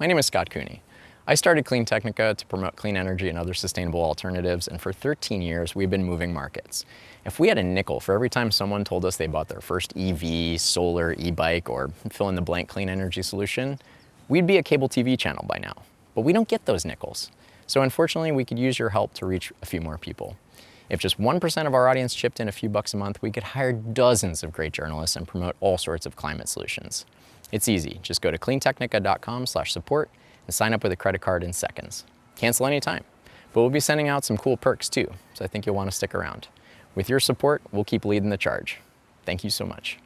My name is Scott Cooney. I started Clean Technica to promote clean energy and other sustainable alternatives, and for 13 years we've been moving markets. If we had a nickel for every time someone told us they bought their first EV, solar, e-bike, or fill in the blank clean energy solution, we'd be a cable TV channel by now. But we don't get those nickels. So unfortunately, we could use your help to reach a few more people. If just 1% of our audience chipped in a few bucks a month, we could hire dozens of great journalists and promote all sorts of climate solutions. It's easy. Just go to cleantechnica.com/support and sign up with a credit card in seconds. Cancel anytime. But we'll be sending out some cool perks too, so I think you'll want to stick around. With your support, we'll keep leading the charge. Thank you so much.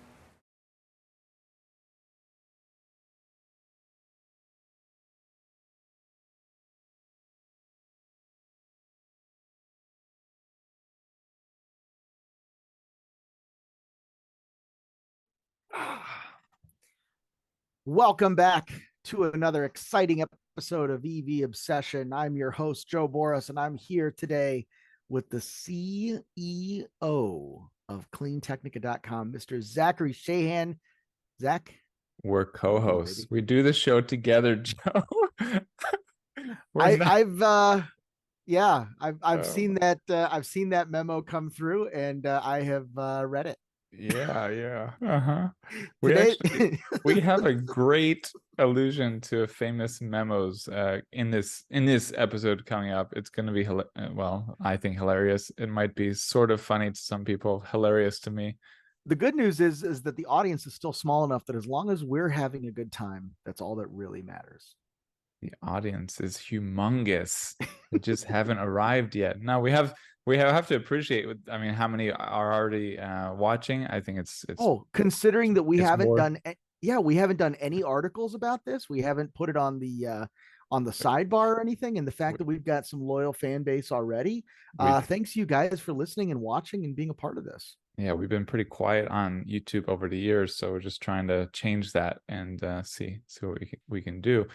Welcome back to another exciting episode of EV Obsession. I'm your host, Joe Boris, and I'm here today with the CEO of cleantechnica.com, Mr. Zachary Shahan. Zach? We're co-hosts. We do the show together, Joe. I've seen that I've seen that memo come through, and I have read it. Yeah. Today, we have a great allusion to famous memos in this episode coming up. It's going to be I think hilarious. It might be sort of funny to some people, hilarious to me. The good news is that the audience is still small enough that as long as we're having a good time, that's all that really matters. The audience is humongous. We just haven't arrived yet. Now we have to appreciate. I mean, how many are already watching? I think it's. Considering that we haven't done any articles about this. We haven't put it on the sidebar or anything. And the fact that we've got some loyal fan base already. Thanks you guys for listening and watching and being a part of this. Yeah, we've been pretty quiet on YouTube over the years, so we're just trying to change that and see what we can do.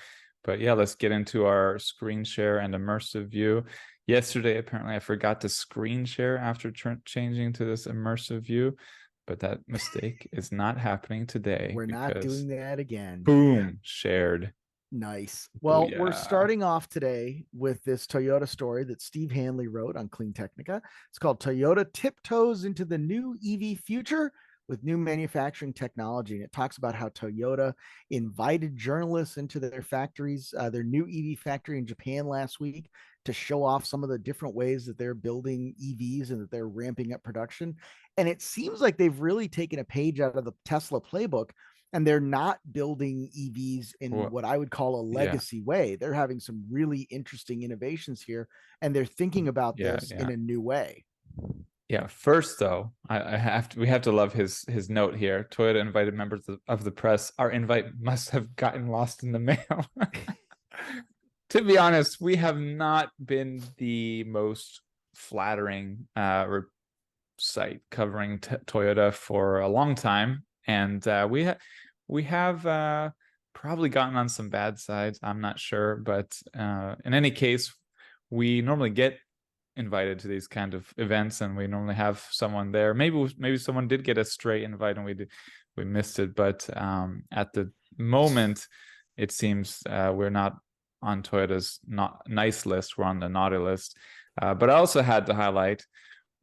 But yeah, let's get into our screen share and immersive view. Yesterday, apparently, I forgot to screen share after changing to this immersive view, but that mistake is not happening today. We're not doing that again. Boom, shared. Nice. Well, We're starting off today with this Toyota story that Steve Hanley wrote on Clean Technica. It's called Toyota Tiptoes into the New EV Future with New Manufacturing Technology. And it talks about how Toyota invited journalists into their factories, their new EV factory in Japan last week, to show off some of the different ways that they're building EVs and that they're ramping up production. And it seems like they've really taken a page out of the Tesla playbook, and they're not building EVs in what I would call a legacy way. They're having some really interesting innovations here, and they're thinking about this in a new way. Yeah. First, though, we have to love his note here. Toyota invited members of the press. Our invite must have gotten lost in the mail. To be honest, we have not been the most flattering site covering Toyota for a long time, and we have probably gotten on some bad sides. I'm not sure, but in any case, we normally get invited to these kind of events, and we normally have someone there. Maybe someone did get a stray invite and we missed it, but at the moment, it seems we're not on Toyota's not nice list. We're on the naughty list. But I also had to highlight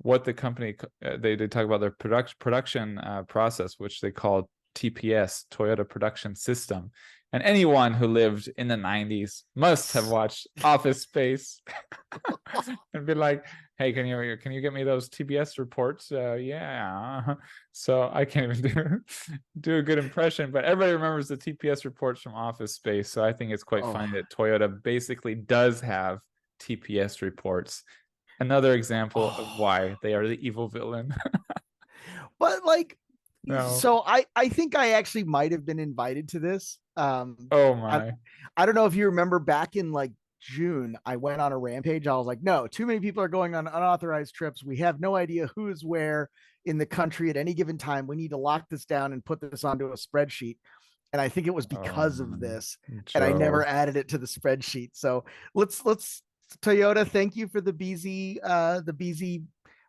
what the company they talk about their production process, which they call TPS, Toyota Production System. And anyone who lived in the 90s must have watched Office Space and be like, hey, can you get me those TPS reports? Yeah. So I can't even do a good impression, but everybody remembers the TPS reports from Office Space. So I think it's quite funny that Toyota basically does have TPS reports. Another example of why they are the evil villain. But so I think I actually might have been invited to this. Oh my. I don't know if you remember back in June, I went on a rampage. I was like, no, too many people are going on unauthorized trips. We have no idea who's where in the country at any given time. We need to lock this down and put this onto a spreadsheet. And I think it was because of this. Joe. And I never added it to the spreadsheet. So let's Toyota, thank you for the BZ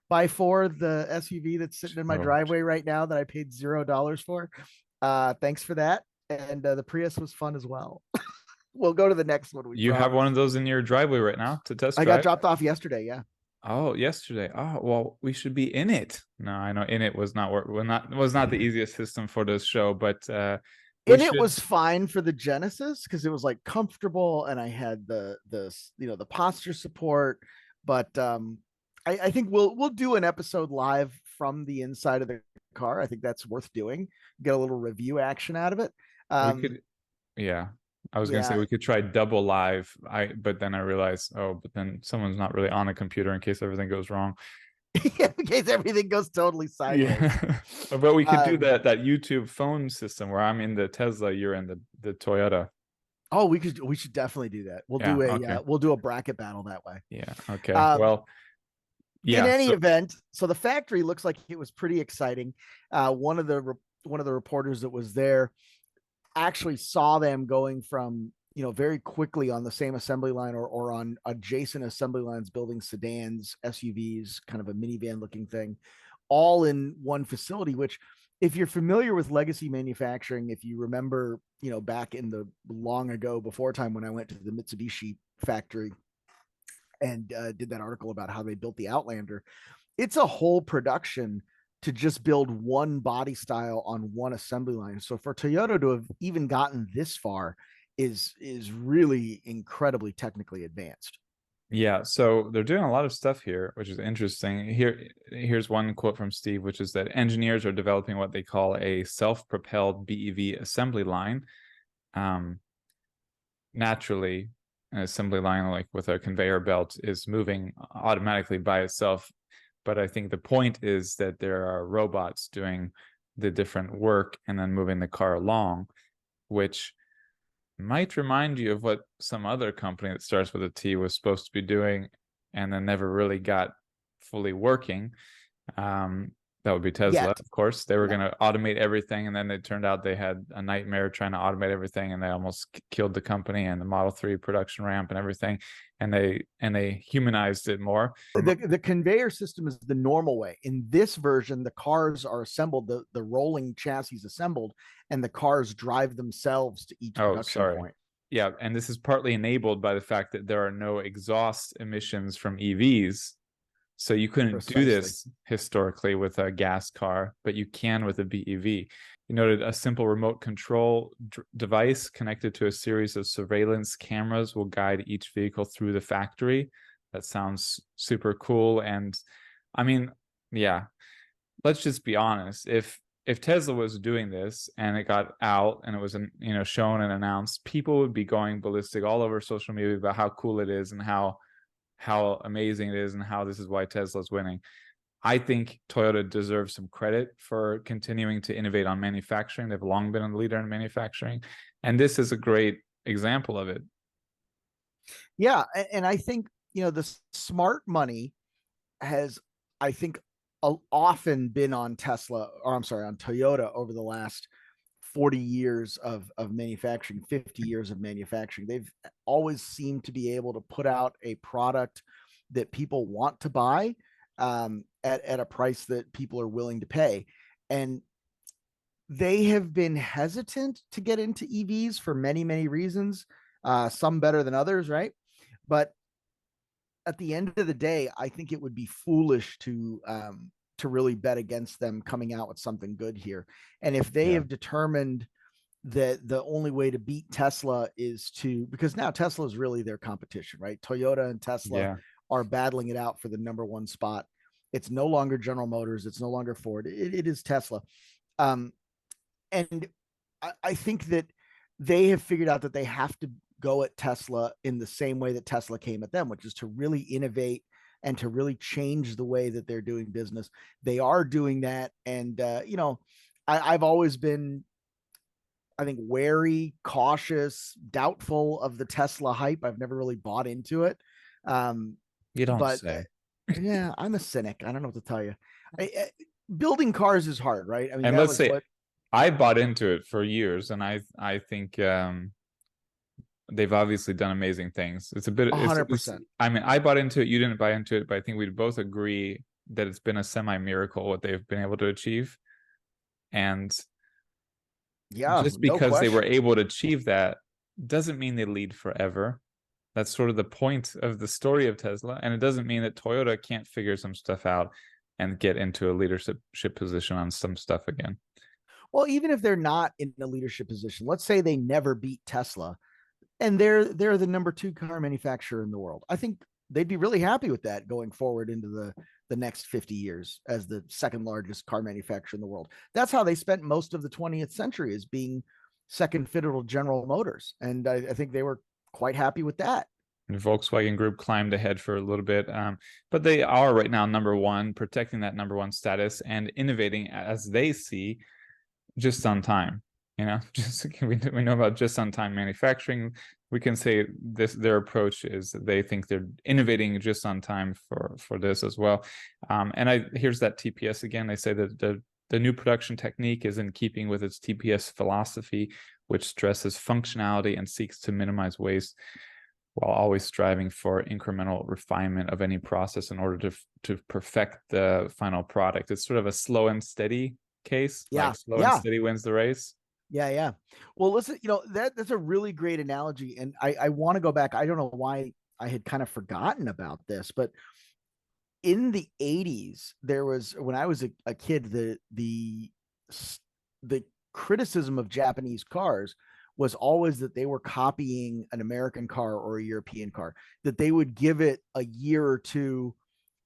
by 4, the SUV that's sitting in my driveway right now that I paid $0 for. Thanks for that. And the Prius was fun as well. we'll go to the next one. You have one of those in your driveway right now to test I drive? got dropped off yesterday. Yeah. Oh, yesterday. Oh, well, we should be in it. No, I know in it was not the easiest system for this show, but It was fine for the Genesis because it was like comfortable and I had the the posture support. But I think we'll do an episode live from the inside of the car. I think that's worth doing. Get a little review action out of it. We could, yeah. I was gonna say we could try double live. But then I realized, but then someone's not really on a computer in case everything goes wrong. In case everything goes totally sideways. Yeah. But we could do that YouTube phone system where I'm in the Tesla, you're in the Toyota. Oh, we should definitely do that. We'll do a bracket battle that way. Yeah. Okay. Well, yeah. In any event, so the factory looks like it was pretty exciting. One of the reporters that was there actually saw them going from, very quickly on the same assembly line or on adjacent assembly lines, building sedans, SUVs, kind of a minivan looking thing, all in one facility, which if you're familiar with legacy manufacturing, if you remember, back in the long ago before time when I went to the Mitsubishi factory and did that article about how they built the Outlander, it's a whole production to just build one body style on one assembly line. So for Toyota to have even gotten this far is really incredibly technically advanced. Yeah, so they're doing a lot of stuff here, which is interesting. Here's one quote from Steve, which is that engineers are developing what they call a self-propelled BEV assembly line. Naturally, an assembly line like with a conveyor belt is moving automatically by itself. But I think the point is that there are robots doing the different work and then moving the car along, which might remind you of what some other company that starts with a T was supposed to be doing and then never really got fully working. That would be Tesla, of course. They were going to automate everything, and then it turned out they had a nightmare trying to automate everything, and they almost killed the company and the Model 3 production ramp and everything. And they humanized it more. The conveyor system is the normal way. In this version, the cars are assembled, the rolling chassis assembled, and the cars drive themselves to each production point. Yeah, and this is partly enabled by the fact that there are no exhaust emissions from EVs. So you couldn't do this historically with a gas car, but you can with a BEV. You noted a simple remote control device connected to a series of surveillance cameras will guide each vehicle through the factory. That sounds super cool. And I mean, yeah, let's just be honest. If Tesla was doing this and it got out and it was shown and announced, people would be going ballistic all over social media about how cool it is and how amazing it is and how this is why Tesla's winning. I think Toyota deserves some credit for continuing to innovate on manufacturing. They've long been a leader in manufacturing, and this is a great example of it. Yeah, and I think, the smart money has, I think, often been on Toyota over the last 40 years of manufacturing, 50 years of manufacturing. They've always seemed to be able to put out a product that people want to buy at a price that people are willing to pay. And they have been hesitant to get into EVs for many, many reasons, some better than others, right? But at the end of the day, I think it would be foolish to really bet against them coming out with something good here. And if they have determined that the only way to beat Tesla is because now Tesla is really their competition, right? Toyota and Tesla are battling it out for the number one spot. It's no longer General Motors. It's no longer Ford. It is Tesla. And I think that they have figured out that they have to go at Tesla in the same way that Tesla came at them, which is to really innovate and to really change the way that they're doing business. They are doing that. And, I've always been, I think, wary, cautious, doubtful of the Tesla hype. I've never really bought into it. You don't say. Yeah, I'm a cynic. I don't know what to tell you. Building cars is hard, right? I mean, and let's say I bought into it for years, and I think they've obviously done amazing things. It's a bit 100%. I mean, I bought into it. You didn't buy into it, but I think we'd both agree that it's been a semi-miracle what they've been able to achieve. And just because they were able to achieve that doesn't mean they lead forever. That's sort of the point of the story of Tesla. And it doesn't mean that Toyota can't figure some stuff out and get into a leadership position on some stuff again. Well, even if they're not in a leadership position, let's say they never beat Tesla and they're the number 2 car manufacturer in the world. I think they'd be really happy with that going forward into the next 50 years as the second largest car manufacturer in the world. That's how they spent most of the 20th century, as being second fiddle to General Motors. And I think they were quite happy with that. The Volkswagen Group climbed ahead for a little bit, but they are right now number 1, protecting that number 1 status and innovating as they see just on time. You know, just we know about just on time manufacturing. We can say their approach is they think they're innovating just on time for this as well. And here's that TPS again. They say that the new production technique is in keeping with its TPS philosophy, which stresses functionality and seeks to minimize waste, while always striving for incremental refinement of any process in order to perfect the final product. It's sort of a slow and steady case. Yeah. Like slow and steady wins the race. Yeah. Well, listen, that's a really great analogy. And I want to go back. I don't know why I had kind of forgotten about this, but in the 80s, there was, when I was a kid, the criticism of Japanese cars was always that they were copying an American car or a European car, that they would give it a year or two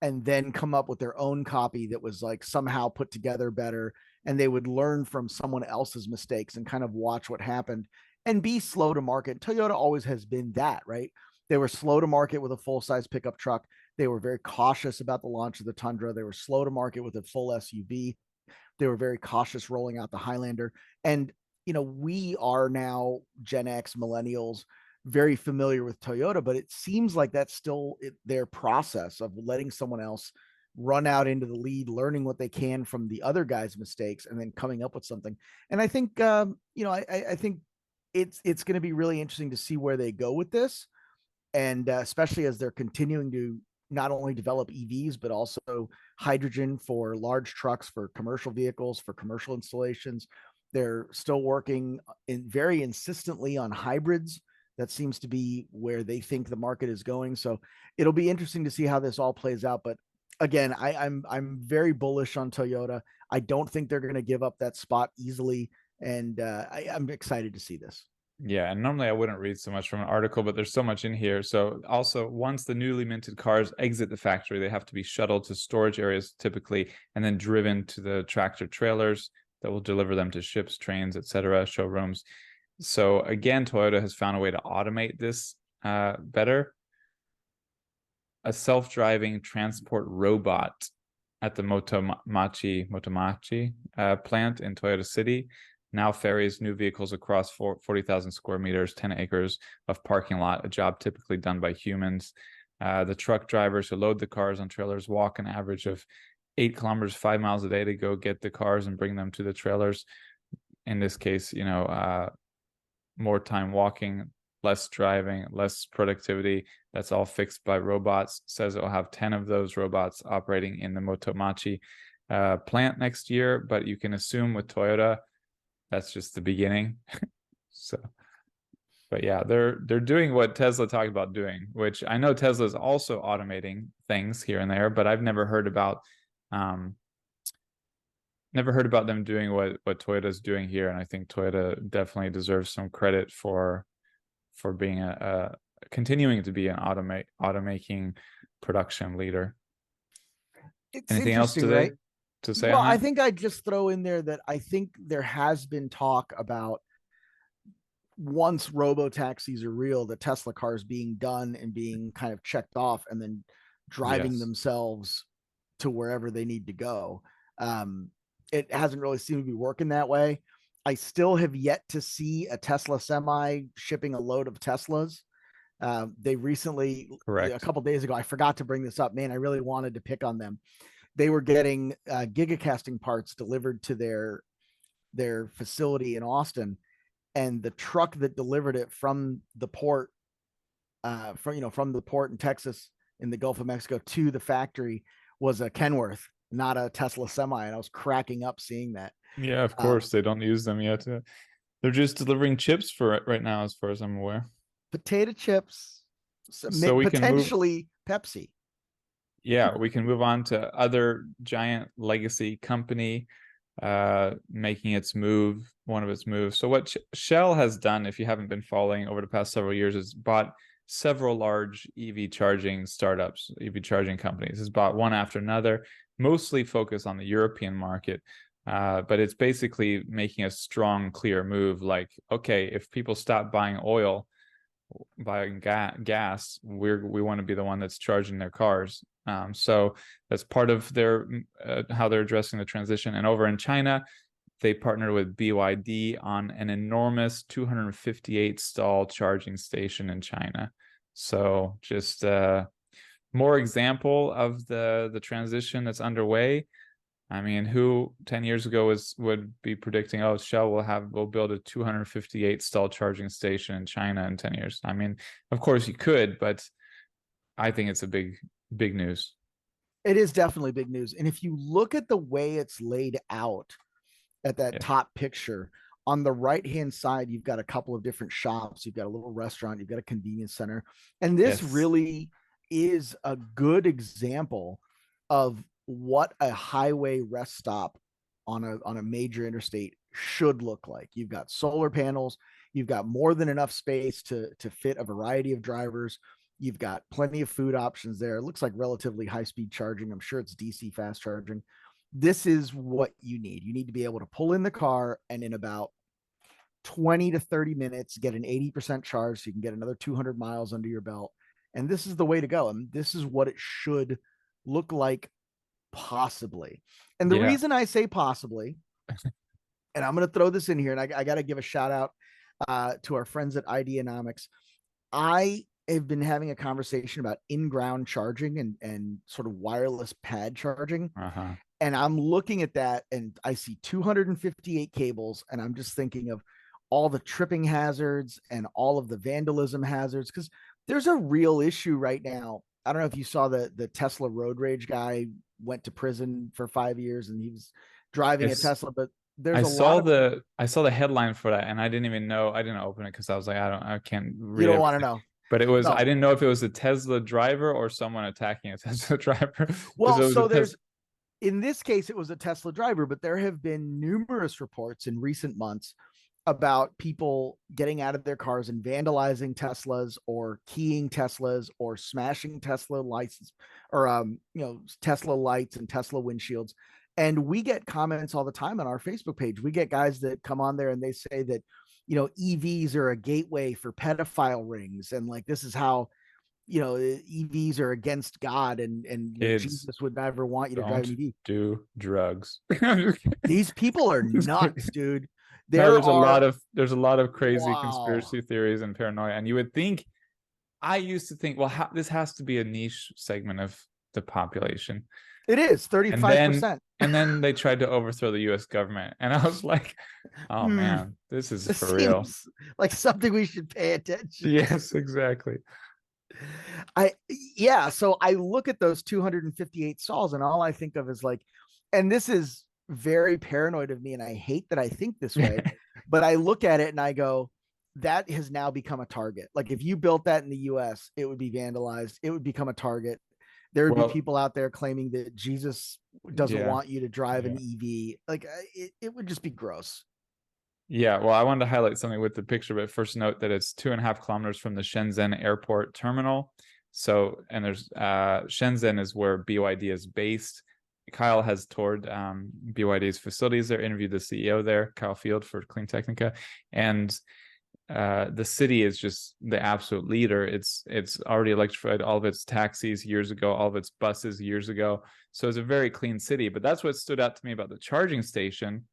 and then come up with their own copy that was like somehow put together better. And they would learn from someone else's mistakes and kind of watch what happened and be slow to market. Toyota always has been that, right? They were slow to market with a full-size pickup truck. They were very cautious about the launch of the Tundra. They were slow to market with a full SUV. They were very cautious rolling out the Highlander. And, we are now Gen X millennials, very familiar with Toyota, but it seems like that's still their process of letting someone else run out into the lead, learning what they can from the other guy's mistakes, and then coming up with something. And I think, I think it's going to be really interesting to see where they go with this. And especially as they're continuing to not only develop EVs, but also hydrogen for large trucks, for commercial vehicles, for commercial installations. They're still working very insistently on hybrids. That seems to be where they think the market is going. So it'll be interesting to see how this all plays out. But again, I'm very bullish on Toyota. I don't think they're going to give up that spot easily. And I'm excited to see this. Yeah, and normally I wouldn't read so much from an article, but there's so much in here. So also, once the newly minted cars exit the factory, they have to be shuttled to storage areas typically, and then driven to the tractor trailers that will deliver them to ships, trains, etc., showrooms. So again, Toyota has found a way to automate this better. A self-driving transport robot at the Motomachi plant in Toyota City now ferries new vehicles across 40,000 square meters, 10 acres of parking lot, a job typically done by humans. The truck drivers who load the cars on trailers walk an average of 8 kilometers, 5 miles a day to go get the cars and bring them to the trailers. In this case, more time walking, less driving, less productivity. That's all fixed by robots. Says it'll have 10 of those robots operating in the Motomachi plant next year, but you can assume with Toyota, that's just the beginning. So, but yeah, they're doing what Tesla talked about doing, which I know Tesla is also automating things here and there, but I've never heard about them doing what Toyota's doing here. And I think Toyota definitely deserves some credit for being continuing to be an automaking production leader. It's anything else today? Right? To say well, on that? I think I'd just throw in there that I think there has been talk about, once robo taxis are real, the Tesla cars being done and being kind of checked off and then driving themselves to wherever they need to go. It hasn't really seemed to be working that way. I still have yet to see a Tesla semi shipping a load of Teslas. They recently, a couple days ago, I forgot to bring this up, man, I really wanted to pick on them. They were getting gigacasting parts delivered to their facility in Austin, and the truck that delivered it from the port, from the port in Texas in the Gulf of Mexico to the factory was a Kenworth, not a Tesla semi. And I was cracking up seeing that. Yeah, of course, they don't use them yet. They're just delivering chips for it right now, as far as I'm aware. Potato chips, So we can move. potentially Pepsi. Yeah, we can move on to other giant legacy company making its move, one of its moves. So what Shell has done, if you haven't been following over the past several years, is bought several large EV charging startups, EV charging companies. Has bought one after another, mostly focused on the European market. But it's basically making a strong, clear move. Like, okay, if people stop buying oil, buying gas, we want to be the one that's charging their cars. So that's part of their how they're addressing the transition. And over in China, they partnered with BYD on an enormous 258 stall charging station in China. So just more example of the transition that's underway. I mean, who 10 years ago would be predicting, oh, Shell will build a 258 stall charging station in China in 10 years? I mean, of course you could, but I think it's a big news. It is definitely big news. And if you look at the way it's laid out at that top picture, on the right-hand side, you've got a couple of different shops. You've got a little restaurant. You've got a convenience center. And this really is a good example of what a highway rest stop on a major interstate should look like. You've got solar panels. You've got more than enough space to fit a variety of drivers. You've got plenty of food options there. It looks like relatively high-speed charging. I'm sure it's DC fast charging. This is what you need. You need to be able to pull in the car and in about 20 to 30 minutes, get an 80% charge so you can get another 200 miles under your belt. And this is the way to go. And this is what it should look like, possibly. And the reason I say possibly, and I'm going to throw this in here, and I got to give a shout out to our friends at Ideanomics. I have been having a conversation about in-ground charging and sort of wireless pad charging. And I'm looking at that and I see 258 cables, and I'm just thinking of all the tripping hazards and all of the vandalism hazards, because there's a real issue right now. I don't know if you saw the Tesla road rage guy went to prison for 5 years and he was driving a Tesla, but there's I saw the headline for that, and I didn't even know. I didn't open it because I was like, I can't read. You don't want to know. But it was, I didn't know if it was a Tesla driver or someone attacking a Tesla driver. Well, so in this case, it was a Tesla driver, but there have been numerous reports in recent months about people getting out of their cars and vandalizing Teslas or keying Teslas or smashing Tesla lights or, Tesla lights and Tesla windshields. And we get comments all the time on our Facebook page. We get guys that come on there and they say that, EVs are a gateway for pedophile rings. And like, this is how, EVs are against God and Jesus would never want you to drive an EV. Do drugs. These people are nuts, dude. There's a lot of crazy conspiracy theories and paranoia. And you would think, I used to think, well, this has to be a niche segment of the population. It is 35%. And then they tried to overthrow the US government. And I was like, oh man, this is for real. Like something we should pay attention. Yes, exactly. So I look at those 258 stalls and all I think of is like, and this is very paranoid of me and I hate that I think this way, but I look at it and I go, that has now become a target. Like if you built that in the US, it would be vandalized. It would become a target. There would be people out there claiming that Jesus doesn't want you to drive an EV. Like it would just be gross. Yeah, well, I wanted to highlight something with the picture, but first note that it's 2.5 kilometers from the Shenzhen airport terminal. So, and there's Shenzhen is where BYD is based. Kyle has toured BYD's facilities there, interviewed the CEO there, Kyle Field, for Clean Technica, and the city is just the absolute leader. It's already electrified all of its taxis years ago, all of its buses years ago. So it's a very clean city. But that's what stood out to me about the charging station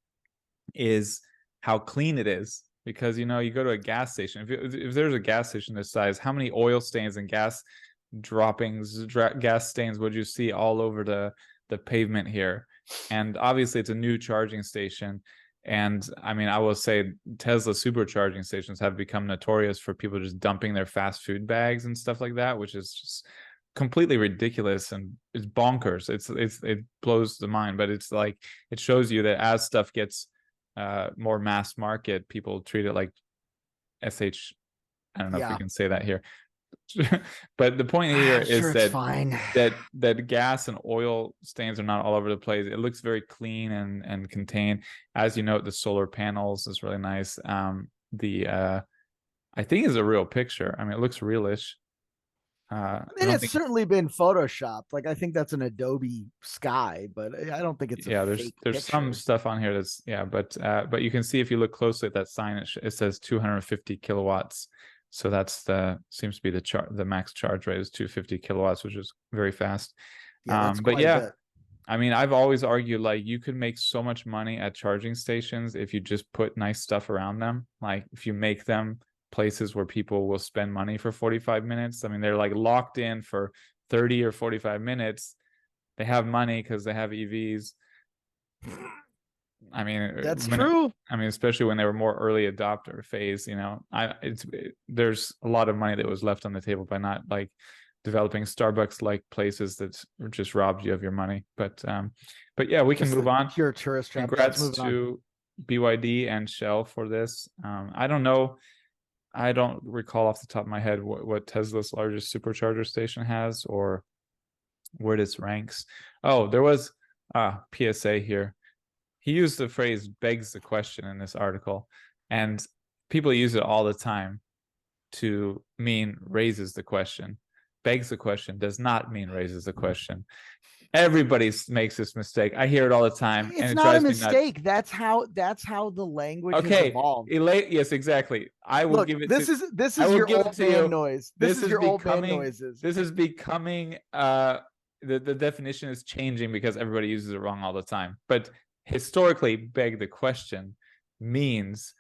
is how clean it is. Because, you go to a gas station, if there's a gas station this size, how many oil stains and gas droppings, gas stains would you see all over the pavement here? And obviously it's a new charging station. And I mean, I will say Tesla supercharging stations have become notorious for people just dumping their fast food bags and stuff like that, which is just completely ridiculous and it's bonkers. It blows the mind, but it's like, it shows you that as stuff gets more mass market, people treat it like SH. I don't know if we can say that here. But the point here is it's fine. that gas and oil stains are not all over the place. It looks very clean and contained. As you note, the solar panels is really nice. I think is a real picture. I mean, it looks realish. I mean, it's certainly been photoshopped. Like, I think that's an Adobe sky, but I don't think it's a fake there's picture. some stuff on here that's but you can see if you look closely at that sign, it says 250 kilowatts. So that's seems to be the max charge rate is 250 kilowatts, which is very fast. Yeah, that's quite a bit. I mean, I've always argued like you could make so much money at charging stations if you just put nice stuff around them. Like if you make them places where people will spend money for 45 minutes. I mean, they're like locked in for 30 or 45 minutes. They have money because they have EVs. I mean, that's true. I mean, especially when they were more early adopter phase, you know, there's a lot of money that was left on the table by not like developing Starbucks like places that just robbed you of your money. But yeah, we can move on. Pure tourist trap. Congrats to BYD and Shell for this. I don't know. I don't recall off the top of my head what Tesla's largest supercharger station has or where this ranks. Oh, there was PSA here. He used the phrase begs the question in this article, and people use it all the time to mean raises the question. Begs the question does not mean raises the question. Everybody makes this mistake. I hear it all the time. It's not a mistake. That's how the language has evolved. Yes, exactly. I will give it. This is your old man noise. This is your old man noises. This is becoming. The definition is changing because everybody uses it wrong all the time. But historically, beg the question means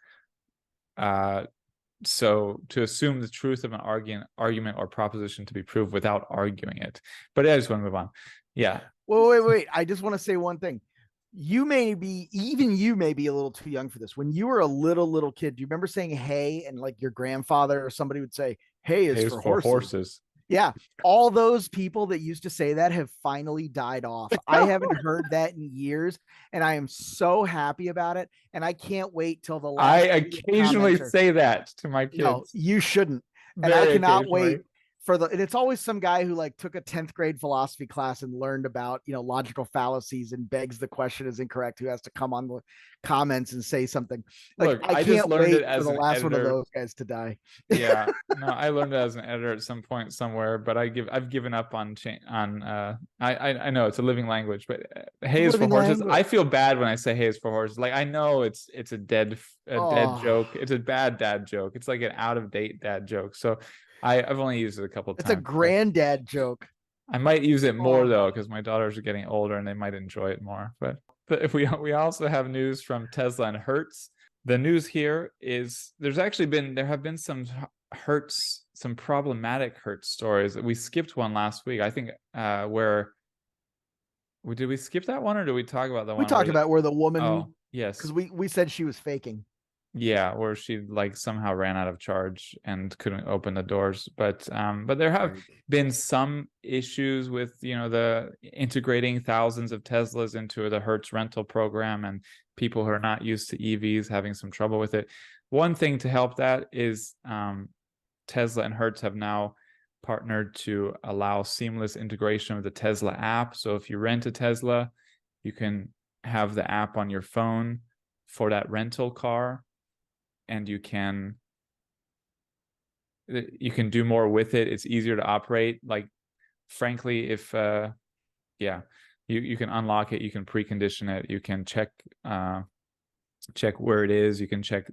so to assume the truth of an argument or proposition to be proved without arguing it. But I just want to move on. Yeah. Well, wait. I just want to say one thing. You may be a little too young for this. When you were a little kid, do you remember saying hey, and like your grandfather or somebody would say, hey is for horses. Yeah. All those people that used to say that have finally died off. I haven't heard that in years, and I am so happy about it. And I can't wait till the last. I occasionally say that to my kids. No, you shouldn't. And I cannot wait and it's always some guy who like took a 10th grade philosophy class and learned about, you know, logical fallacies and begs the question is incorrect, who has to come on the comments and say something. Like, look, I can't wait for the last one of those guys to die. Yeah, no, I learned it as an editor at some point somewhere, but I've given up on I know it's a living language, but hay is for horses. I feel bad when I say hay is for horses. Like, I know it's a dead joke. It's a bad dad joke. It's like an out of date dad joke. So I've only used it a couple of times. It's a granddad joke. I might use it more though, because my daughters are getting older and they might enjoy it more. But if we also have news from Tesla and Hertz. The news here is there have been some problematic Hertz stories. We skipped one last week. I think did we skip that one, or did we talk about the one? We talked about where the woman. Oh, yes, because we said she was faking. Yeah, where she like somehow ran out of charge and couldn't open the doors. But there have been some issues with, you know, the integrating thousands of Teslas into the Hertz rental program, and people who are not used to EVs having some trouble with it. One thing to help that is Tesla and Hertz have now partnered to allow seamless integration of the Tesla app. So if you rent a Tesla, you can have the app on your phone for that rental car, and you can do more with it. It's easier to operate. Like, frankly, if you can unlock it, you can precondition it, you can check where it is, you can check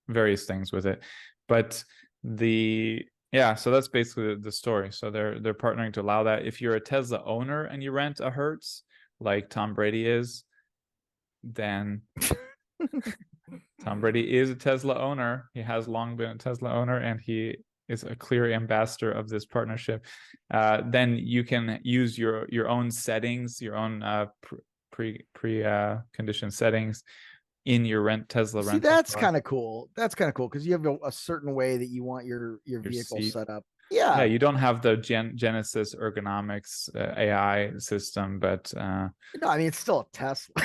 various things with it. But so that's basically the story. So they're partnering to allow that. If you're a Tesla owner and you rent a Hertz, like Tom Brady is, then Tom Brady is a Tesla owner. He has long been a Tesla owner, and he is a clear ambassador of this partnership. Then you can use your own settings, your own pre-conditioned settings in your Tesla rental. See, that's kind of cool. That's kind of cool because you have a certain way that you want your vehicle set up. Yeah, you don't have the Genesis ergonomics AI system, but no, I mean, it's still a Tesla.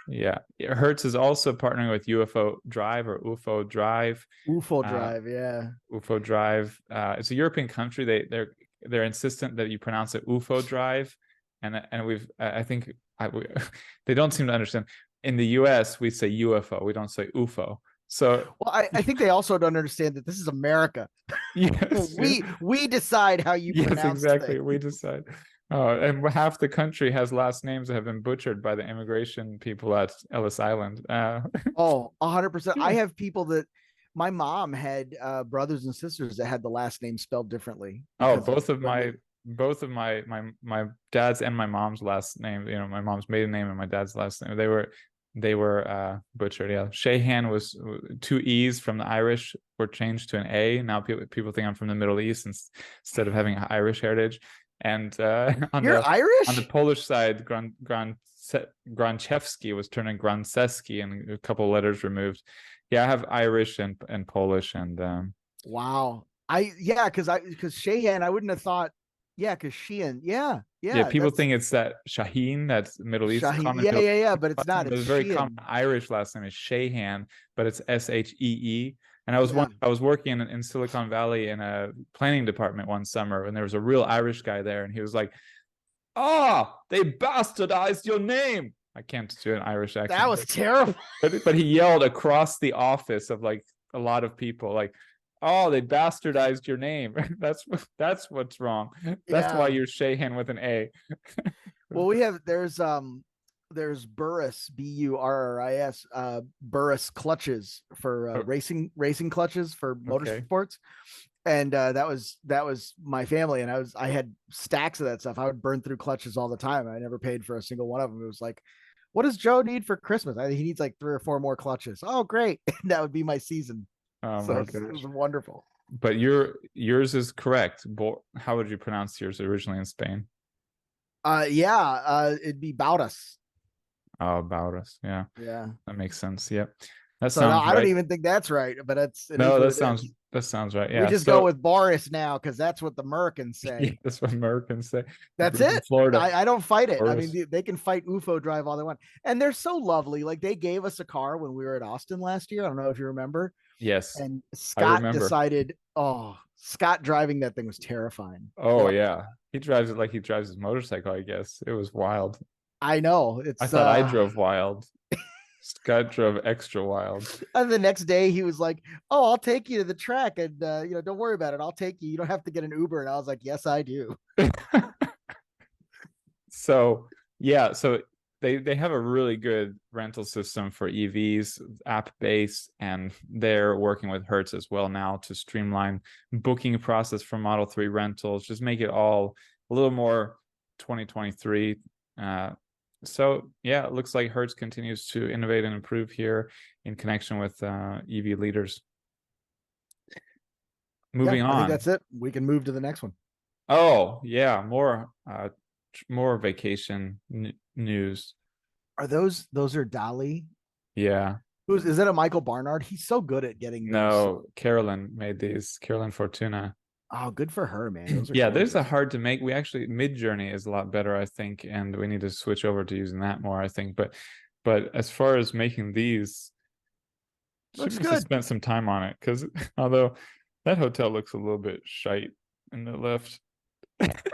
Yeah. Hertz is also partnering with UFO Drive or UFO Drive. UFO Drive, yeah. UFO Drive. It's a European country. They're insistent that you pronounce it UFO Drive, and I think they don't seem to understand. In the U.S., we say UFO. We don't say UFO. So, well, I think they also don't understand that this is America. Yes, we decide how you pronounce exactly. things. We decide. And half the country has last names that have been butchered by the immigration people at Ellis Island. 100%. I have people that my mom had brothers and sisters that had the last name spelled differently. Both of my dad's and my mom's last name, my mom's maiden name and my dad's last name, they were butchered. Yeah. Shahan was 2 E's from the Irish were changed to an A. Now people think I'm from the Middle East instead of having an Irish heritage. And You're Irish? On the Polish side, Gronczewski was turned into Gronczewski and a couple letters removed. Yeah, I have Irish and Polish and wow. Because Shahan, I wouldn't have thought. Yeah, because Sheehan. Yeah. People think it's that Shaheen, that's Middle East. Shaheen, yeah, but it's not. It's very Sheehan. common Irish last name is Shahan, but it's Shee. And I was working in Silicon Valley in a planning department one summer, and there was a real Irish guy there, and he was like, they bastardized your name. I can't do an Irish accent. That was terrible. But he yelled across the office of like a lot of people, like, they bastardized your name. That's what's wrong. That's why you're Shahan with an A. Well, there's Burris, Burris, Burris clutches for racing clutches for motorsports. And that was my family, and I had stacks of that stuff. I would burn through clutches all the time. I never paid for a single one of them. It was like, what does Joe need for Christmas? He needs like 3 or 4 more clutches. Oh, great. That would be my season. So it was wonderful. But yours is correct. How would you pronounce yours originally in Spain? It'd be Baudas. Oh, Baudas. Yeah. That makes sense. Yep. That sounds right. I don't even think that's right, but that sounds right. Yeah. We just go with Boris now because that's what the Americans say. Yeah, that's what Americans say. That's it. Florida. I don't fight it. Boris. I mean, they can fight UFO Drive all they want, and they're so lovely. Like they gave us a car when we were at Austin last year. I don't know if you remember. Yes. And Scott decided, Scott driving that thing was terrifying. Oh yeah, he drives it like he drives his motorcycle. I guess it was wild. I know. I thought I drove wild. Scott drove extra wild. And the next day he was like, I'll take you to the track and don't worry about it. I'll take you. You don't have to get an Uber. And I was like, yes, I do. So they have a really good rental system for EVs, app-based, and they're working with Hertz as well now to streamline booking process for Model 3 rentals, just make it all a little more 2023. So yeah, it looks like Hertz continues to innovate and improve here in connection with EV leaders. Moving on. I think that's it. We can move to the next one. Oh yeah, more vacation news. Are those are Dolly? Yeah. Is that a Michael Barnard? He's so good at getting. No, Carolyn made these. Carolyn Fortuna. Oh, good for her, man. Those are hard to make. We actually Midjourney is a lot better, I think, and we need to switch over to using that more, I think. But as far as making these, looks good. Spent some time on it because although that hotel looks a little bit shite in the left.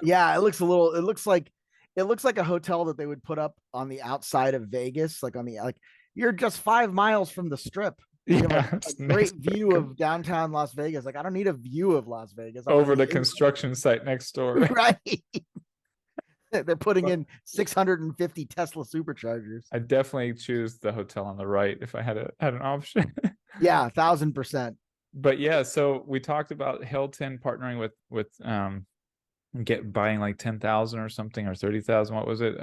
Yeah, it looks like a hotel that they would put up on the outside of Vegas, like you're just 5 miles from the Strip. You have a great view of downtown Las Vegas. Like I don't need a view of Las Vegas over the construction site next door. Right. They're putting in 650 Tesla superchargers. I definitely choose the hotel on the right if I had an option. Yeah, 1000%. But yeah, so we talked about Hilton partnering with buying like 10,000 or something, or 30,000. What was it?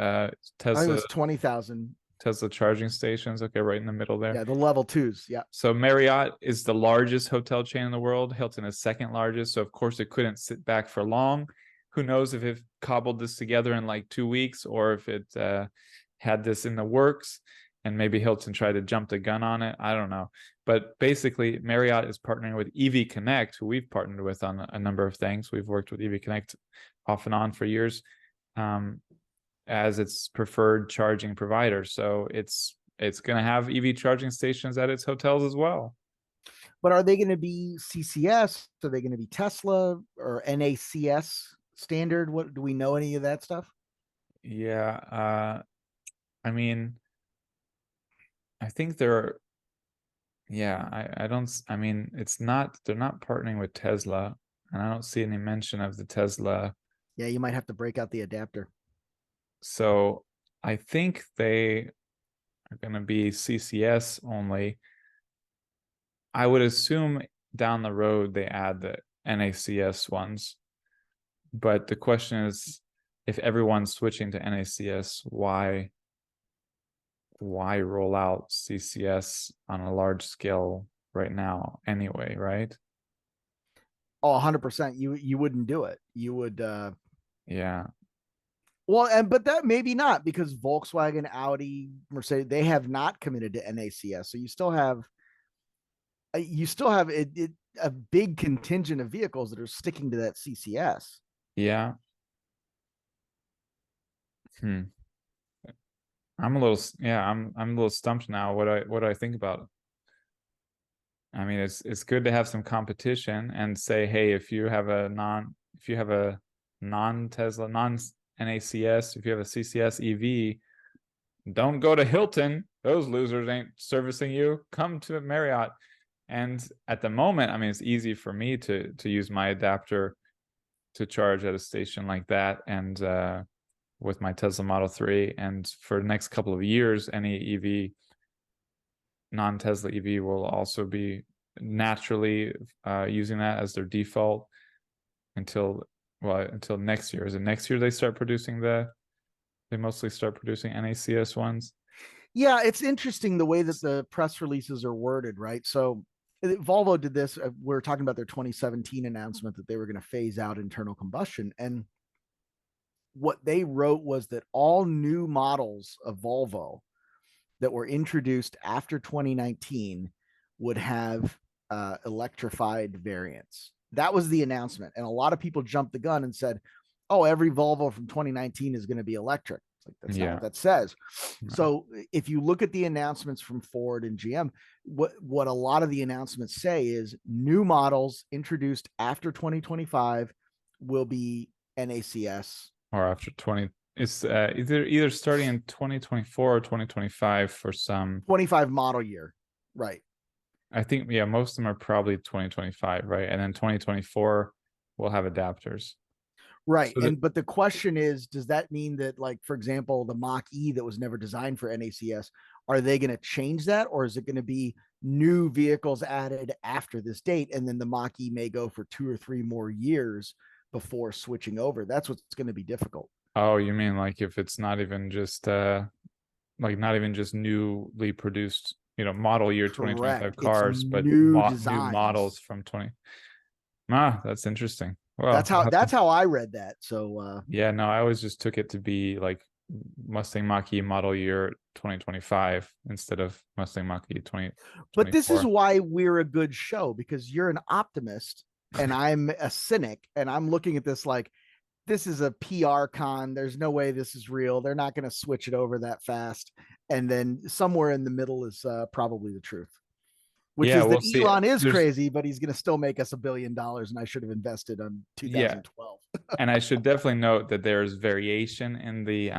Tesla. I think it was 20,000. Tesla charging stations. Okay, right in the middle there. Yeah, the level 2s. Yeah. So Marriott is the largest hotel chain in the world. Hilton is second largest. So of course it couldn't sit back for long. Who knows if it cobbled this together in like 2 weeks, or if it had this in the works and maybe Hilton tried to jump the gun on it. I don't know. But basically Marriott is partnering with EV Connect, who we've partnered with on a number of things. We've worked with EV Connect off and on for years. As its preferred charging provider. So it's it's going to have EV charging stations at its hotels as well. But are they going to be CCS? Are they going to be Tesla or NACS standard? What do we know any of that stuff? Yeah, I mean, I think they're, yeah, I don't, I mean, it's not, they're not partnering with Tesla, and I don't see any mention of the Tesla. Yeah, you might have to break out the adapter. So I think they are going to be CCS only. I would assume down the road they add the NACS ones. But the question is, if everyone's switching to NACS, why roll out CCS on a large scale right now anyway, right? Oh, 100%. You wouldn't do it. You would Yeah. Well, but that maybe not, because Volkswagen, Audi, Mercedes, they have not committed to NACS. So you still have a big contingent of vehicles that are sticking to that CCS. Yeah. I'm a little, yeah, I'm a little stumped now. What do I think about it? I mean, it's good to have some competition and say, hey, if you have a non-Tesla, non-NACS, if you have a CCS EV, don't go to Hilton. Those losers ain't servicing you. Come to Marriott. And at the moment, I mean, it's easy for me to use my adapter to charge at a station like that, and with my Tesla Model 3. And for the next couple of years, any EV, non-Tesla EV, will also be naturally using that as their default until next year. Is it next year they start producing they mostly start producing NACS ones? Yeah, it's interesting the way that the press releases are worded, right? So Volvo did this. We're talking about their 2017 announcement that they were going to phase out internal combustion. And what they wrote was that all new models of Volvo that were introduced after 2019 would have electrified variants. That was the announcement. And a lot of people jumped the gun and said, oh, every Volvo from 2019 is going to be electric. It's like, that's not what that says. No. So if you look at the announcements from Ford and GM, what a lot of the announcements say is new models introduced after 2025 will be NACS. Or after 20, it's either starting in 2024 or 2025 for some 25 model year, right? I think, yeah, most of them are probably 2025, right? And then 2024 will have adapters, right? So but the question is, does that mean that, like, for example, the Mach-E that was never designed for NACS, are they going to change that, or is it going to be new vehicles added after this date, and then the Mach-E may go for 2 or 3 more years before switching over? That's what's going to be difficult. Oh, you mean like if it's not even just not even just newly produced, model year 2025 cars, but new models from 20. That's interesting. Well, that's how I read that. So yeah, no, I always just took it to be like Mustang Mach-E model year 2025 instead of Mustang Mach-E 2024. But this is why we're a good show, because you're an optimist and I'm a cynic, and I'm looking at this like, this is a PR con. There's no way this is real. They're not going to switch it over that fast. And then somewhere in the middle is probably the truth, which is that Elon is crazy, but he's going to still make us $1 billion. And I should have invested on 2012. Yeah. And I should definitely note that there's variation in the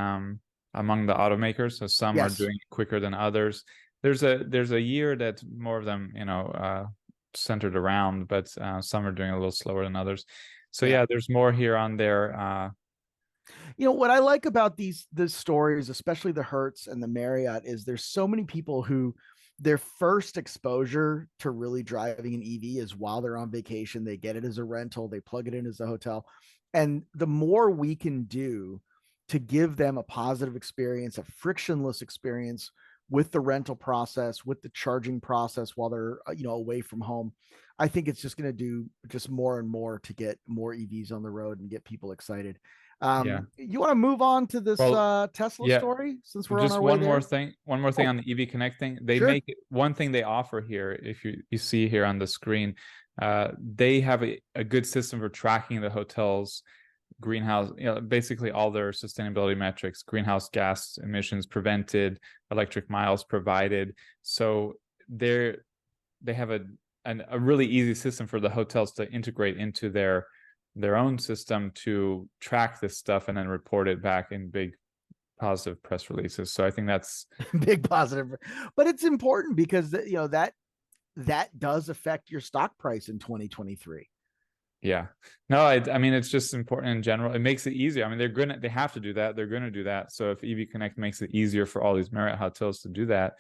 among the automakers. So some are doing it quicker than others. There's a year that more of them, centered around, but some are doing a little slower than others. So yeah, there's more here on there. What I like about these stories, especially the Hertz and the Marriott, is there's so many people who their first exposure to really driving an EV is while they're on vacation. They get it as a rental, they plug it in as a hotel. And the more we can do to give them a positive experience, a frictionless experience with the rental process, with the charging process while they're, away from home, I think it's just going to do just more and more to get more EVs on the road and get people excited. You want to move on to this Tesla story, since we're on our way there? One more thing on the EV Connect thing. They make it, one thing they offer here, if you see here on the screen, they have a good system for tracking the hotels greenhouse, basically all their sustainability metrics, greenhouse gas emissions prevented, electric miles provided. So they have a really easy system for the hotels to integrate into their own system to track this stuff and then report it back in big positive press releases. So I think that's big positive, but it's important because that does affect your stock price in 2023. Yeah. No, I mean, it's just important in general. It makes it easier. I mean, they have to do that. They're going to do that. So if EV Connect makes it easier for all these Marriott hotels to do that,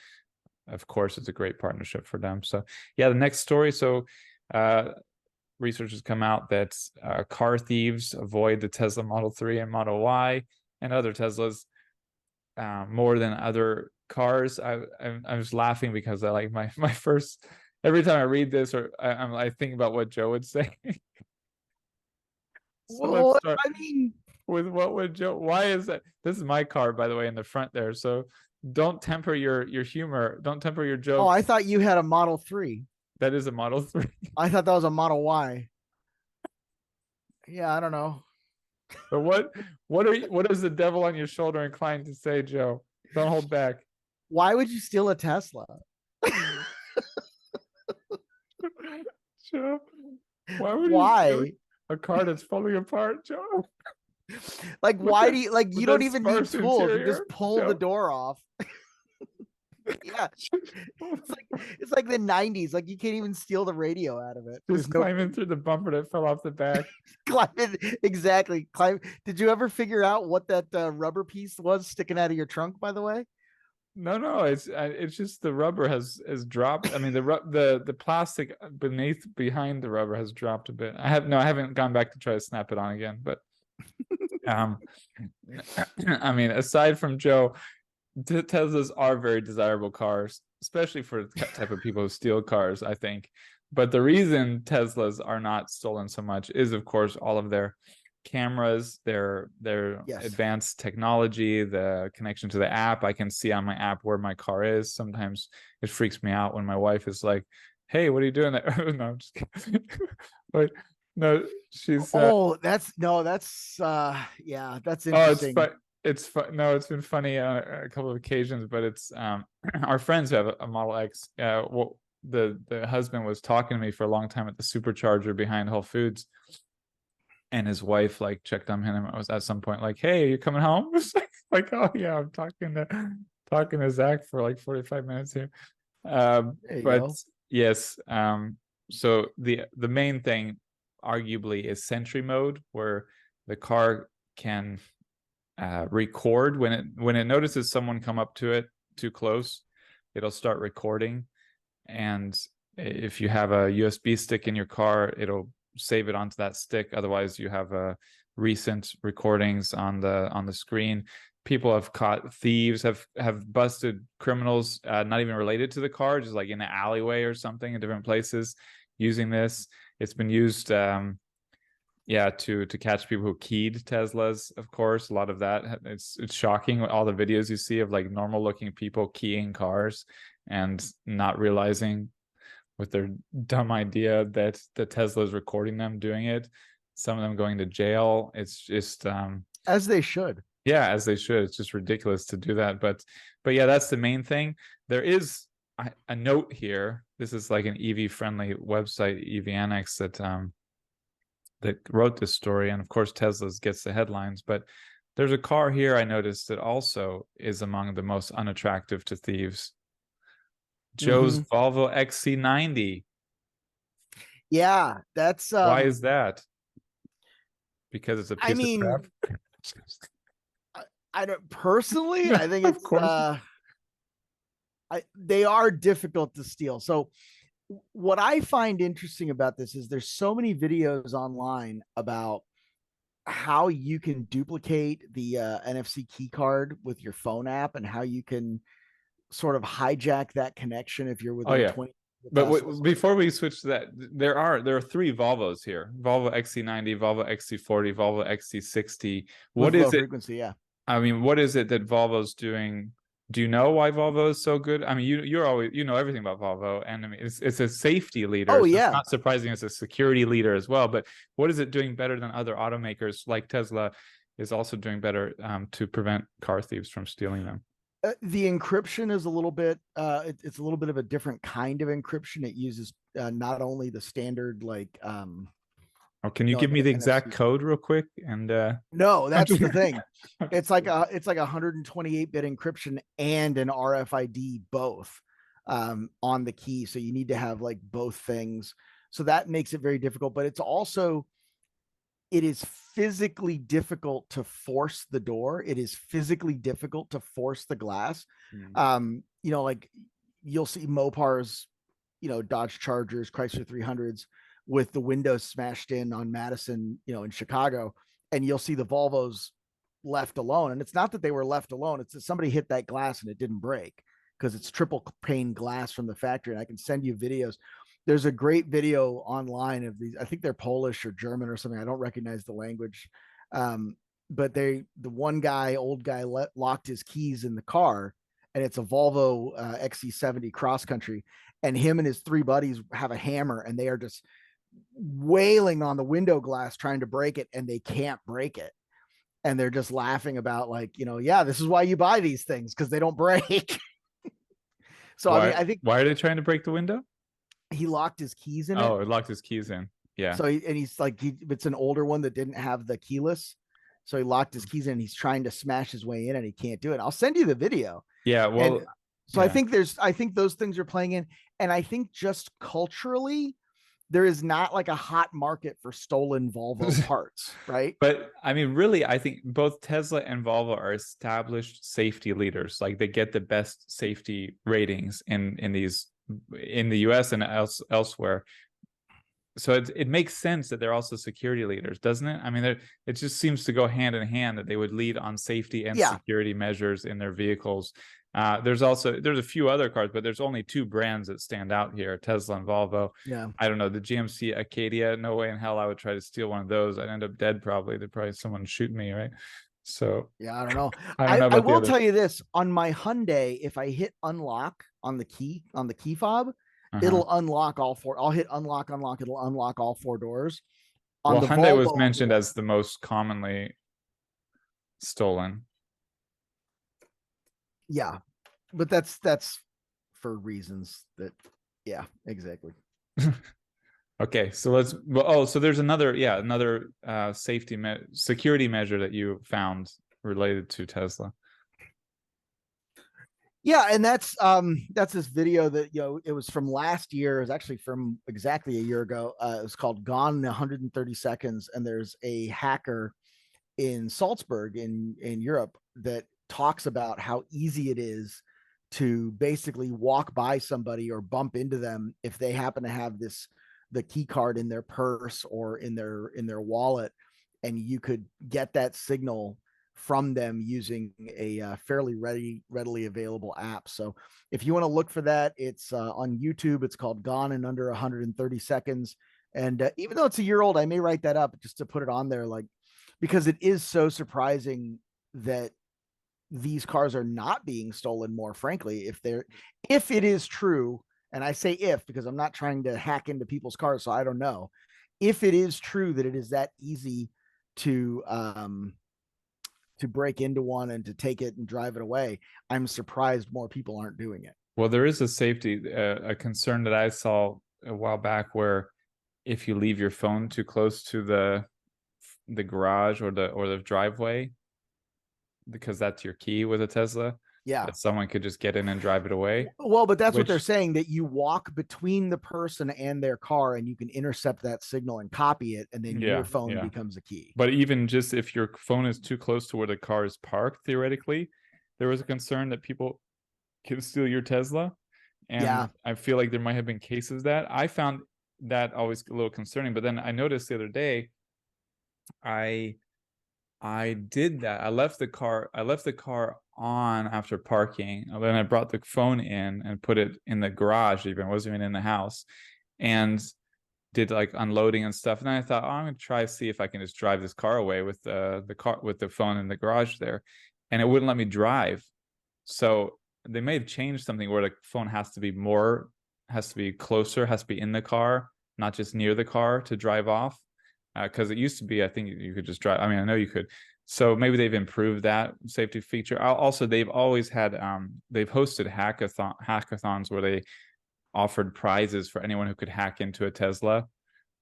of course, it's a great partnership for them. So yeah, the next story. So research has come out that car thieves avoid the Tesla Model 3 and Model Y and other Teslas more than other cars. I was laughing because I like my first, every time I read this or I think about what Joe would say. So well, let's start I mean, with what would Joe, why is that? This is my car, by the way, in the front there. So don't temper your humor. Don't temper your jokes. Oh, I thought you had a Model 3. That is a Model 3. I thought that was a Model Y. Yeah, I don't know. But what is the devil on your shoulder inclined to say, Joe? Don't hold back. Why would you steal a Tesla? Joe, why would Why? a car that's falling apart, Joe? Like, why do you like? You don't even need sparse tools. You interior, just pull Joe. the door off. Yeah, it's like the 90s. Like you can't even steal the radio out of it. Just climbing through the bumper that fell off the back. Climbing, exactly. Did you ever figure out what that rubber piece was sticking out of your trunk? By the way. No, it's just the rubber has dropped. I mean, the plastic behind the rubber has dropped a bit. I haven't gone back to try to snap it on again, but I mean, aside from Joe, Teslas are very desirable cars, especially for the type of people who steal cars, I think. But the reason Teslas are not stolen so much is, of course, all of their cameras, their Yes. advanced technology, the connection to the app. I can see on my app where my car is. Sometimes it freaks me out when my wife is like, "Hey, what are you doing there?" No, I'm just kidding. But no, she's that's yeah, that's interesting. It's fun. No, it's been funny on a couple of occasions, but it's our friends who have a Model X. The husband was talking to me for a long time at the supercharger behind Whole Foods, and his wife like checked on him. I was at some point like, "Hey, are you coming home?" like, "Oh yeah, I'm talking to Zach for like 45 minutes here." But go. yes, so the main thing, arguably, is Sentry mode, where the car can record when it notices someone come up to it too close. It'll start recording, and if you have a USB stick in your car, it'll save it onto that stick. Otherwise, you have recent recordings on the screen. People have caught thieves, have busted criminals, not even related to the car, just like in an alleyway or something in different places, using this. It's been used to catch people who keyed Teslas. Of course, a lot of that, it's shocking, all the videos you see of like normal looking people keying cars and not realizing with their dumb idea that the Tesla is recording them doing it. Some of them going to jail. It's just as they should. Yeah, as they should. It's just ridiculous to do that. But yeah, that's the main thing. There is a note here. This is like an EV friendly website, EV Annex, that wrote this story, and of course Tesla gets the headlines. But there's a car here I noticed that also is among the most unattractive to thieves. Joe's Volvo XC90. Yeah, that's why is that? Because it's a piece of crap. I don't personally. I think it's they are difficult to steal. So what I find interesting about this is there's so many videos online about how you can duplicate the NFC key card with your phone app and how you can sort of hijack that connection if you're within 20. But before we switch to that, there are 3 Volvos here: Volvo XC90, Volvo XC40, Volvo XC60. What is it? Frequency, yeah. I mean, what is it that Volvo's doing Do you know why Volvo is so good? I mean, you're always, you know everything about Volvo, and I mean it's a safety leader. Oh So it's yeah. not surprising it's a security leader as well. But what is it doing better than other automakers like Tesla is also doing better to prevent car thieves from stealing them? The encryption is a little bit it's a little bit of a different kind of encryption. It uses not only the standard like Oh, can you give me like the NFC. exact code real quick? And No, that's the thing. It's like a 128-bit encryption and an RFID both on the key. So you need to have like both things. So that makes it very difficult, but it's also, it is physically difficult to force the door. It is physically difficult to force the glass. You know, like you'll see Mopars, you know, Dodge Chargers, Chrysler 300s with the windows smashed in on Madison, you know, in Chicago, and you'll see the Volvos left alone. And it's not that they were left alone. It's that somebody hit that glass and it didn't break because it's triple pane glass from the factory. And I can send you videos. There's a great video online of these. I think they're Polish or German or something. I don't recognize the language. But the one guy, old guy, locked his keys in the car, and it's a Volvo XC70 cross country. And him and his three buddies have a hammer, and they are just wailing on the window glass trying to break it, and they can't break it. And they're just laughing about like, you know, yeah, this is why you buy these things, because they don't break. So why, I mean, I think why are they trying to break the window? he locked his keys in it. Oh, it locked his keys in. Yeah. So he's like, it's an older one that didn't have the keyless. So he locked his keys in, and he's trying to smash his way in, and he can't do it. I'll send you the video. Yeah. Well, and so yeah. I think those things are playing in. And I think just culturally, there is not like a hot market for stolen Volvo parts, right? But I mean, really, I think both Tesla and Volvo are established safety leaders. Like they get the best safety ratings in the US and elsewhere. So it makes sense that they're also security leaders, doesn't it? I mean, it just seems to go hand in hand that they would lead on safety and security measures in their vehicles. There's a few other cars, but there's only two brands that stand out here: Tesla and Volvo. Yeah. I don't know, the GMC Acadia. No way in hell I would try to steal one of those. I'd end up dead probably. There'd probably someone shoot me, right? So yeah, I don't know. I will tell you this: on my Hyundai, if I hit unlock on the key fob, it'll unlock all four. I'll hit unlock. It'll unlock all four doors. Well, Hyundai was mentioned as the most commonly stolen. Yeah, but that's for reasons that, yeah, exactly. Okay, so so there's another security measure that you found related to Tesla. Yeah, and that's this video that, you know, it was from last year. It was actually from exactly a year ago. It was called Gone in 130 Seconds, and there's a hacker in Salzburg in Europe that talks about how easy it is to basically walk by somebody or bump into them if they happen to have the key card in their purse or in their wallet, and you could get that signal from them using a fairly readily available app. So if you want to look for that, it's on YouTube. It's called Gone in Under 130 Seconds. And even though it's a year old, I may write that up just to put it on there, like, because it is so surprising that these cars are not being stolen more, frankly. If it is true, and I say if because I'm not trying to hack into people's cars, so I don't know. If it is true that it is that easy to break into one and to take it and drive it away, I'm surprised more people aren't doing it. Well, there is a safety a concern that I saw a while back, where if you leave your phone too close to the garage or the driveway, because that's your key with a Tesla, that someone could just get in and drive it away. Well, but that's what they're saying, that you walk between the person and their car and you can intercept that signal and copy it, and then your phone becomes a key. But even just if your phone is too close to where the car is parked, theoretically, there was a concern that people can steal your Tesla. And I feel like there might have been cases that I found that always a little concerning. But then I noticed the other day, I did that. I left the car on after parking, and then I brought the phone in and put it in the garage. Even wasn't even in the house, and did like unloading and stuff. And then I thought, I'm gonna try to see if I can just drive this car away with the phone in the garage there, and it wouldn't let me drive. So they may have changed something where the phone has to be closer, has to be in the car, not just near the car to drive off. Because it used to be, I think you could just drive. I mean, I know you could. So maybe they've improved that safety feature. Also, they've always had, they've hosted hackathons where they offered prizes for anyone who could hack into a Tesla.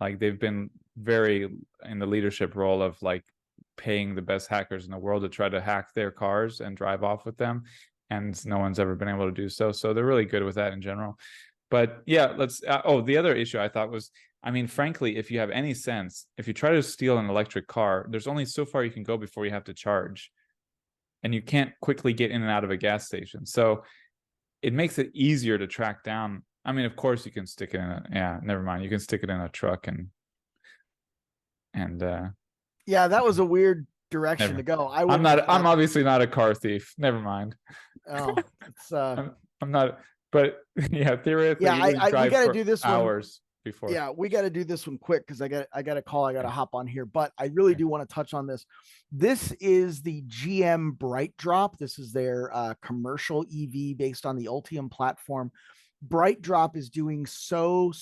Like they've been very in the leadership role of like paying the best hackers in the world to try to hack their cars and drive off with them. And no one's ever been able to do so. So they're really good with that in general. But yeah, the other issue I thought was, I mean, frankly, if you have any sense, if you try to steal an electric car, there's only so far you can go before you have to charge. And you can't quickly get in and out of a gas station. So it makes it easier to track down. I mean, of course you can stick it in never mind. You can stick it in a truck and yeah, that was a weird direction to go. I'm obviously not a car thief. Never mind. Oh, it's I'm not, but yeah, theoretically, yeah, we got to do this hours before. Yeah, we got to do this one quick because I got a call. I got to hop on here, but I really do want to touch on this. This is the GM Brightdrop. This is their commercial EV based on the Ultium platform. Brightdrop is doing so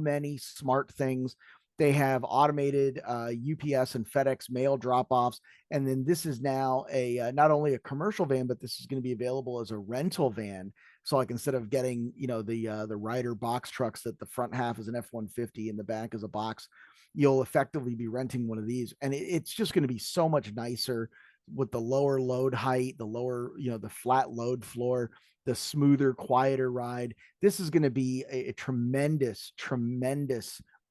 many smart things. They have automated UPS and FedEx mail drop-offs, and then this is now a not only a commercial van, but this is going to be available as a rental van. So like instead of getting the Ryder box trucks that the front half is an F-150 and the back is a box, you'll effectively be renting one of these, and it's just going to be so much nicer with the lower load height, the lower the flat load floor, the smoother, quieter ride. This is going to be a tremendous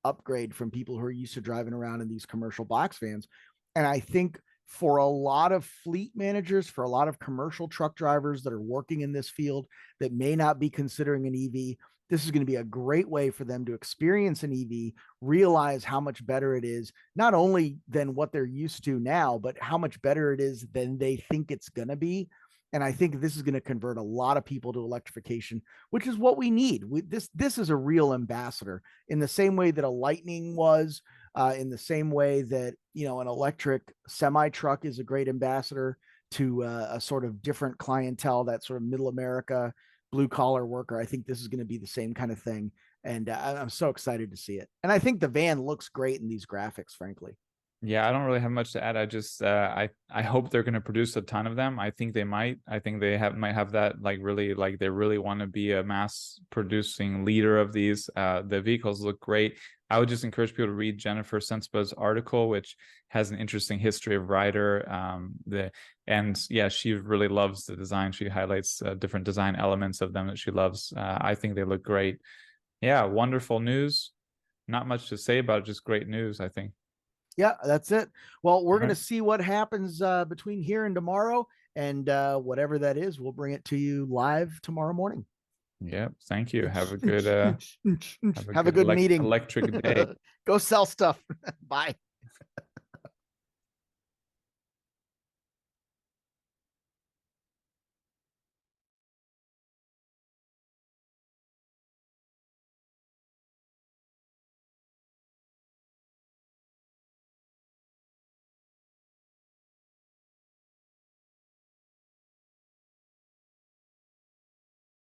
upgrade from people who are used to driving around in these commercial box vans. And I think for a lot of fleet managers, for a lot of commercial truck drivers that are working in this field that may not be considering an EV, this is going to be a great way for them to experience an EV, realize how much better it is, not only than what they're used to now, but how much better it is than they think it's going to be. And I think this is going to convert a lot of people to electrification, which is what we need. This is a real ambassador in the same way that a Lightning was, in the same way that, an electric semi truck is a great ambassador to a sort of different clientele, that sort of middle America, blue collar worker. I think this is going to be the same kind of thing. And I'm so excited to see it. And I think the van looks great in these graphics, frankly. Yeah, I don't really have much to add. I just I hope they're going to produce a ton of them. I think they might. I think they might have that they really want to be a mass producing leader of these. The vehicles look great. I would just encourage people to read Jennifer Senspa's article, which has an interesting history of Ryder. She really loves the design. She highlights different design elements of them that she loves. I think they look great. Yeah, wonderful news. Not much to say about it, just great news, I think. Yeah, that's it. Well, we're going to see what happens between here and tomorrow, and whatever that is, we'll bring it to you live tomorrow morning. Yeah, thank you. Have a good have a good meeting. Electric day. Go sell stuff. Bye.